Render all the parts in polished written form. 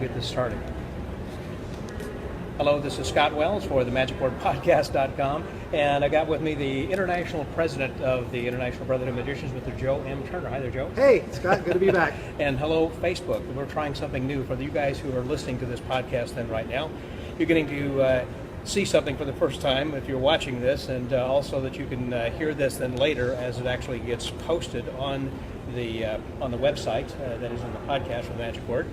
get this started. Hello, this is Scott Wells for the MagicWordPodcast.com, and I got with me the international president of the International Brotherhood of Magicians, Mr. Joe M. Turner. Hi there, Joe. Hey, Scott, good to be back. And hello, Facebook. We're trying something new for you guys who are listening to this podcast then right now. You're getting to see something for the first time if you're watching this, and also that you can hear this then later as it actually gets posted on the website that is in the podcast for Magic Word.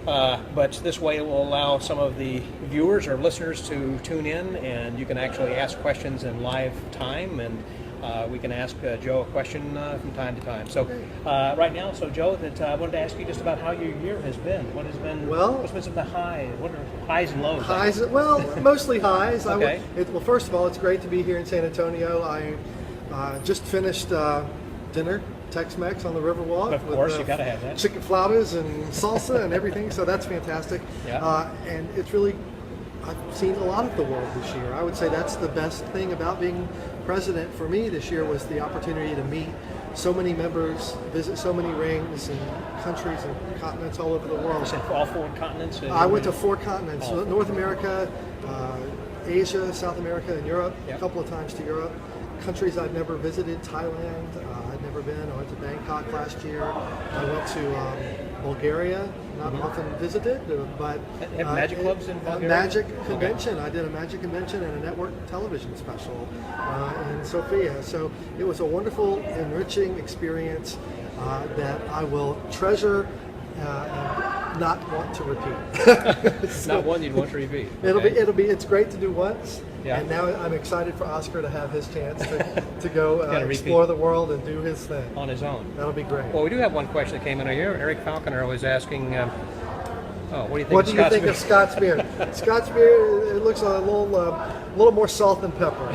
But this way it will allow some of the viewers or listeners to tune in, and you can actually ask questions in live time, and we can ask Joe a question from time to time. So right now, Joe, I wanted to ask you just about how your year has been. What's been some of the highs? What are highs and lows? Highs, well, mostly highs. Okay. Well, first of all, it's great to be here in San Antonio. I just finished dinner. Tex-Mex on the Riverwalk. Of course, with, you got to have that. Chicken flautas and salsa and everything, so that's fantastic. Yeah. And it's really, I've seen a lot of the world this year. I would say that's the best thing about being president for me this year was the opportunity to meet so many members, visit so many rings and countries and continents all over the world. You said all 4 continents? I went to 4 continents, North America, Asia, South America, and Europe, Yep. a couple of times to Europe. Countries I'd never visited, Thailand, I'd never been. I went to Bangkok last year. I went to Bulgaria, not often visited, but... Have magic clubs in Bulgaria? Magic convention. I did a magic convention and a network television special in Sofia. So it was a wonderful, enriching experience that I will treasure and not want to repeat. Not one you'd want to repeat. It's great to do once. Yeah. And now I'm excited for Oscar to have his chance to go explore repeat. the world and do his thing. On his own. That'll be great. Well, we do have one question that came in here. Eric Falconer was asking, what do you think What of do you Scott's think of Scott's beard? Scott's beard, it looks a little more salt than pepper.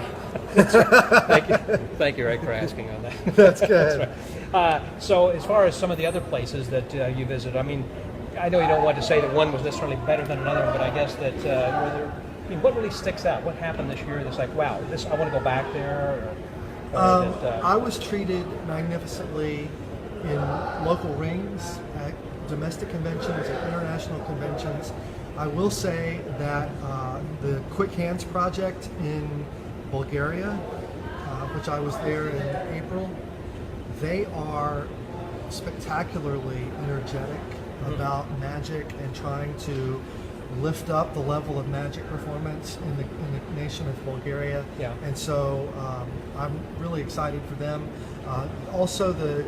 Thank you, Eric, for asking on that. That's good. That's right. So as far as some of the other places that you visit, I mean, I know you don't want to say that one was necessarily better than another, but I guess that what really sticks out? What happened this year that's like, wow, I want to go back there? I was treated magnificently in local rings, at domestic conventions, at international conventions. I will say that the Quick Hands project in Bulgaria, which I was there in April, they are spectacularly energetic about magic and trying to lift up the level of magic performance in the nation of Bulgaria. Yeah. And so I'm really excited for them. Also the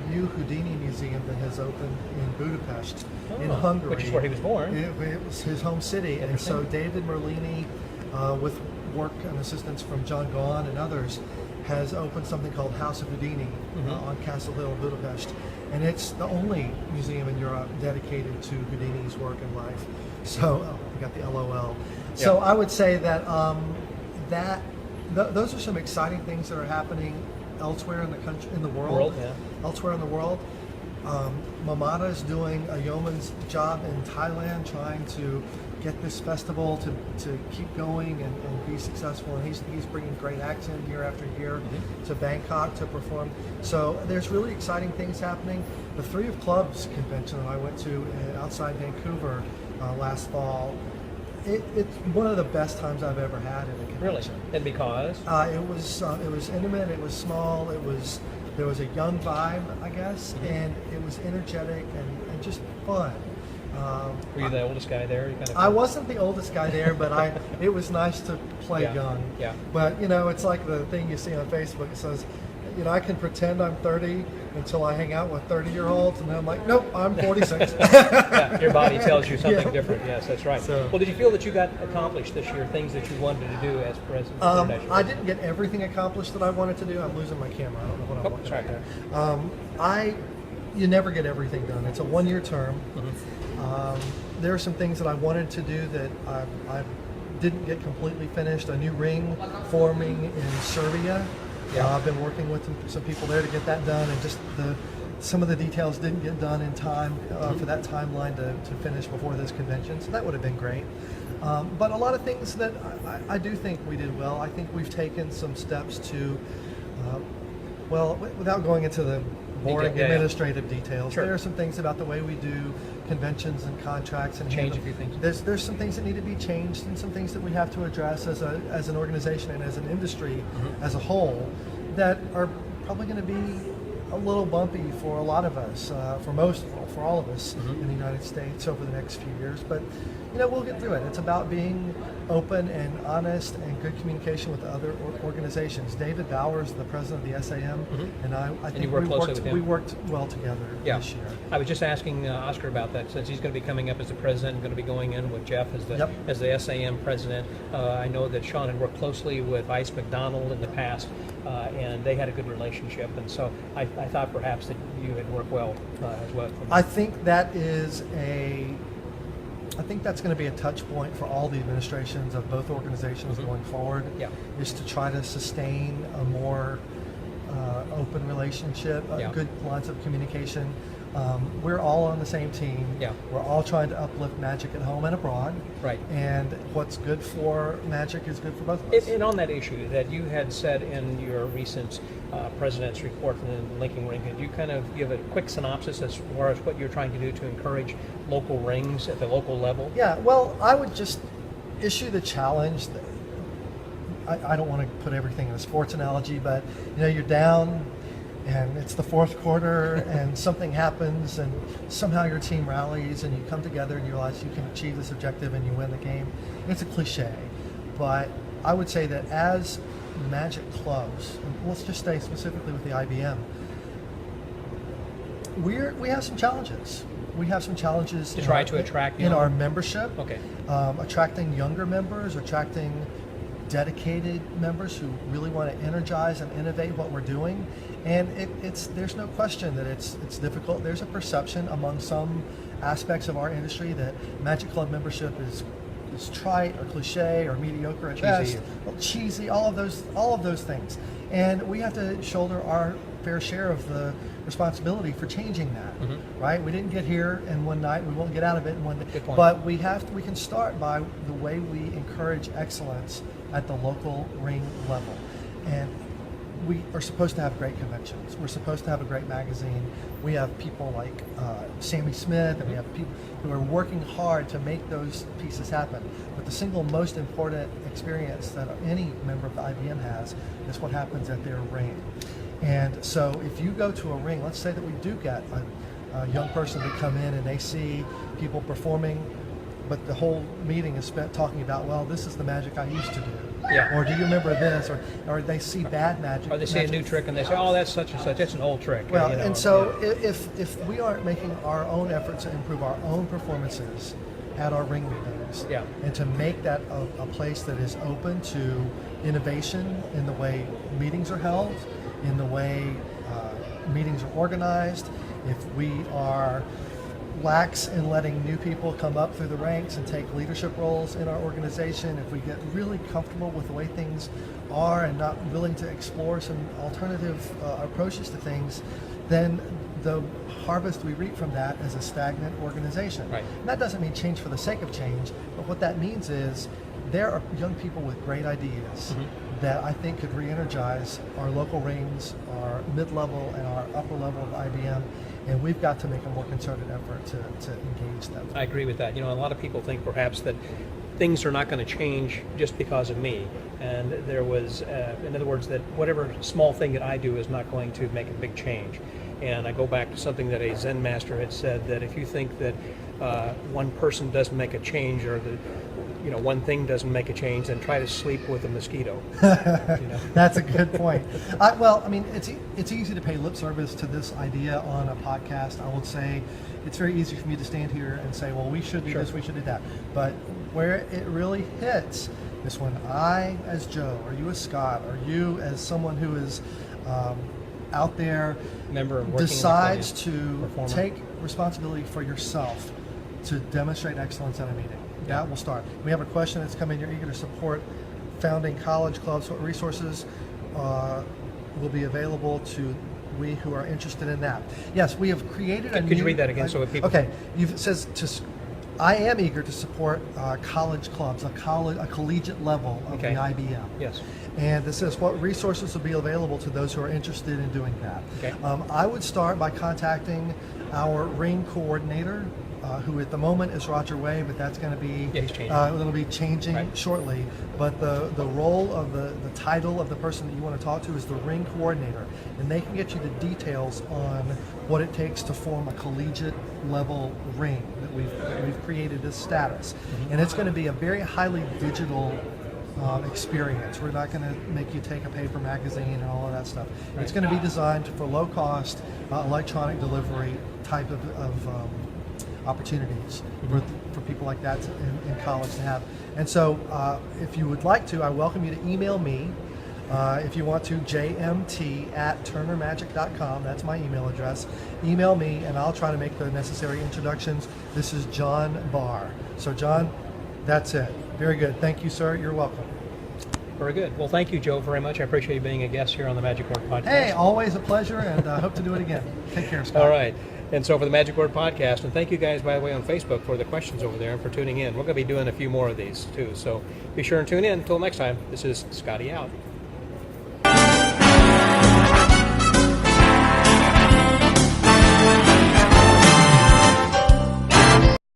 new Houdini Museum that has opened in Budapest, in Hungary. Which is where he was born. It was his home city. And so David Merlini, with work and assistance from John Gaughan and others, has opened something called House of Houdini on Castle Hill in Budapest. And it's the only museum in Europe dedicated to Houdini's work and life. So, we got the LOL. So I would say that those are some exciting things that are happening elsewhere in the country, in the world. Elsewhere in the world. Mamata is doing a yeoman's job in Thailand, trying to get this festival to keep going and be successful. And he's bringing great acts in year after year to Bangkok to perform. So there's really exciting things happening. The Three of Clubs convention that I went to outside Vancouver last fall, it's one of the best times I've ever had in a convention. Really? And because? It was intimate, it was small, there was a young vibe, I guess, and it was energetic and just fun. Were you the oldest guy there? I wasn't the oldest guy there, but it was nice to play young. Yeah. But it's like the thing you see on Facebook. It says, I can pretend I'm 30 until I hang out with 30-year-olds, and then I'm like, nope, I'm 46. Yeah, your body tells you something different. Yes, that's right. So, well, did you feel that you got accomplished this year, things that you wanted to do as president? I didn't get everything accomplished that I wanted to do. I'm losing my camera. I don't know what I'm looking at there. You never get everything done. It's a one-year term. There are some things that I wanted to do that I didn't get completely finished. A new ring forming in Serbia. I've been working with some people there to get that done, and just some of the details didn't get done in time for that timeline to finish before this convention, so that would have been great. But a lot of things that I do think we did well. I think we've taken some steps to, without going into the boring Yeah. administrative details. Sure. There are some things about the way we do conventions and contracts and Change handle- a few things. There's some things that need to be changed and some things that we have to address as an organization and as an industry as a whole that are probably going to be a little bumpy for a lot of us, for all of us in the United States over the next few years. But we'll get through it. It's about being open and honest and good communication with other organizations. David Bowers, the president of the SAM, and I think you work closely with him? we worked well together this year. I was just asking Oscar about that, since he's going to be coming up as the president, going to be going in with Jeff as the SAM president. I know that Sean had worked closely with Vice McDonald in the past, and they had a good relationship, and so I thought perhaps that you had worked well as well. I think that's going to be a touch point for all the administrations of both organizations going forward. Yeah. Is to try to sustain a more open relationship, good lines of communication. We're all on the same team. Yeah. We're all trying to uplift Magic at home and abroad. Right. And what's good for Magic is good for both of us. And on that issue that you had said in your recent president's report from the Linking Ring, could you kind of give a quick synopsis as far as what you're trying to do to encourage local rings at the local level? Yeah, well, I would just issue the challenge. I don't want to put everything in a sports analogy, but you're down and it's the fourth quarter and something happens and somehow your team rallies and you come together and you realize you can achieve this objective and you win the game. It's a cliche, but I would say that as Magic clubs, and let's just stay specifically with the IBM, we have some challenges. We have some challenges To try to attract in our membership. Okay. Attracting younger members, attracting dedicated members who really want to energize and innovate what we're doing. And there's no question that it's difficult. There's a perception among some aspects of our industry that Magic Club membership is trite or cliche or mediocre at best, cheesy, all of those things. And we have to shoulder our fair share of the responsibility for changing that, right? We didn't get here in one night. We won't get out of it in one day. Good point. But we can start by the way we encourage excellence at the local ring level. And we are supposed to have great conventions. We're supposed to have a great magazine. We have people like Sammy Smith, and we have people who are working hard to make those pieces happen. But the single most important experience that any member of the IBM has is what happens at their ring. And so if you go to a ring, let's say that we do get a young person to come in and they see people performing, but the whole meeting is spent talking about, well, this is the magic I used to do. Yeah. Or do you remember this? Or they see bad magic. Or they see a new trick and they say, oh, that's such and such. It's an old trick. Well, and so if we aren't making our own efforts to improve our own performances at our ring meetings, and to make that a place that is open to innovation in the way meetings are held, in the way meetings are organized, if we are lax in letting new people come up through the ranks and take leadership roles in our organization, if we get really comfortable with the way things are and not willing to explore some alternative approaches to things, then the harvest we reap from that is a stagnant organization. Right. And that doesn't mean change for the sake of change, but what that means is there are young people with great ideas that I think could re-energize our local rings, our mid-level and our upper level of IBM, and we've got to make a more concerted effort to engage them. I agree with that. A lot of people think perhaps that things are not going to change just because of me. And there was, in other words, that whatever small thing that I do is not going to make a big change. And I go back to something that a Zen master had said, that if you think that one person doesn't make a change, or that one thing doesn't make a change, then try to sleep with a mosquito. That's a good point. It's easy to pay lip service to this idea on a podcast. I would say it's very easy for me to stand here and say, well, we should do this, we should do that. But where it really hits is when I, as Joe, or you as Scott, or you as someone who is out there, decides to take responsibility for yourself to demonstrate excellence at a meeting. That will start. We have a question that's come in. You're eager to support founding college clubs. What resources will be available to we who are interested in that? Yes, we have created a new... Could you read that again so that people... Okay. It says I am eager to support college clubs, a collegiate level of Okay. the IBM. Yes. And this is what resources will be available to those who are interested in doing that. Okay. I would start by contacting our ring coordinator, who at the moment is Roger Way, but that's going to be Yeah, he's changing. it'll be changing Right. shortly. But the role of the title of the person that you want to talk to is the ring coordinator, and they can get you the details on what it takes to form a collegiate level ring that we've created this status, and it's going to be a very highly digital experience. We're not going to make you take a paper magazine and all of that stuff. It's going to be designed for low cost electronic delivery type of opportunities for people like that in college to have. And so if you would like to, I welcome you to email me. If you want to, jmt@turnermagic.com. That's my email address. Email me, and I'll try to make the necessary introductions. This is John Barr. So, John, that's it. Very good. Thank you, sir. You're welcome. Very good. Well, thank you, Joe, very much. I appreciate you being a guest here on the Magic Word Podcast. Hey, always a pleasure, and hope to do it again. Take care, Scott. All right. And so for the Magic Word Podcast, and thank you guys, by the way, on Facebook for the questions over there and for tuning in. We're going to be doing a few more of these, too. So be sure and tune in. Until next time, this is Scotty out.